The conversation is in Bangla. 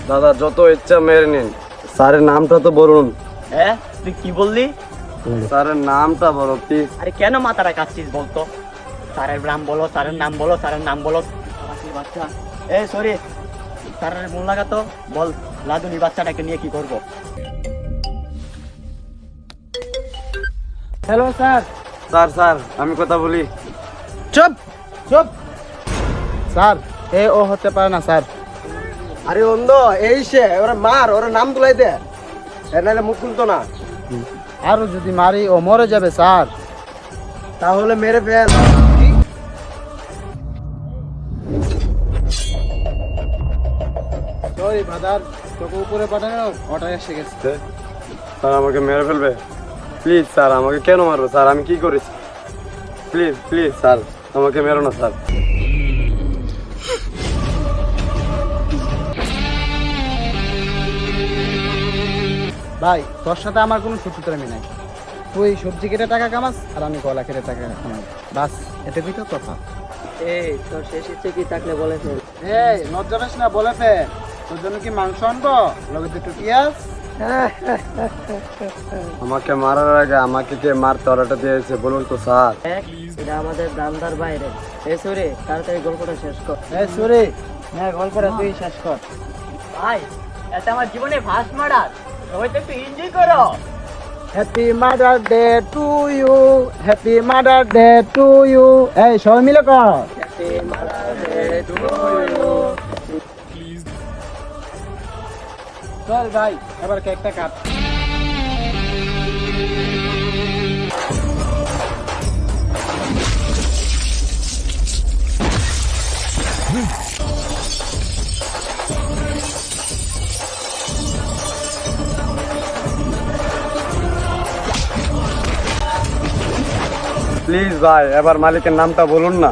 দাদা যত ইচ্ছা মেরে নিন, স্যারের নামটা তো বলুন। হ্যাঁ তুই কি বললি? স্যারের নামটা বলো প্লিজ। আরে কেন মাথাটা কাটছিস বলতো? স্যারের নাম বলো, স্যারের নাম বলো, স্যারের নাম বলো। আমাকে বাচ্চা সরি, স্যারের মন লাগাতো বল, লাদুনি বাচ্চাটাকে নিয়ে কি করব? Hello sir. স্যার স্যার আমি কথা বলি। চুপ চুপ স্যার, ও হতে পারে না স্যার। আরে অন্ধ, এই সে, ওরা মার, ওরা নাম তুলাই দে, এর নাহলে মুখ খুলতো না। আরো যদি মারি ও মরে যাবে স্যার। তাহলে মেরে ফেল। সরি ব্রাদার, তোকে উপরে পাঠানো অর্ডার এসে গেছে। স্যার আমাকে মেরে ফেলবে প্লিজ। স্যার আমাকে কেন মারবে স্যার? আমি কি করেছি? প্লিজ প্লিজ স্যার আমাকে মেরো না স্যার। ভাই তোর সাথে আমার কোনো শত্রুতামি নাই। তুই সবজি কেটে টাকা কামাস আর আমি গলা কেটে টাকা কামাই, বাস এটুকুই তো কথা। তোর শেষ ইচ্ছে কি থাকলে বলে ফেল। এই লজ্জা পাস না, বলে ফে। তোর জন্য কি মাংস আনবো, লগে দুটো পেঁয়াজ। আমাকে মারার আগে আমাকে কে মারতে অর্ডারটা দিয়েছে বলুন তো স্যার? এটা আমাদের দান্দার বাইরে। সরি, তাড়াতাড়ি গল্পটা শেষ কর। এই সরি, হ্যাঁ গল্পটা তুই শেষ কর। ভাই এটা আমার জীবনে ফার্স্ট মার্ডার, সবাই তো একটু এনজয় করো। Happy mother day to you, happy mother day to you. এই সবাই মিলে কর। চল ভাই এবার কেকটা কাট। প্লিজ ভাই এবার মালিকের নামটা বলুন না।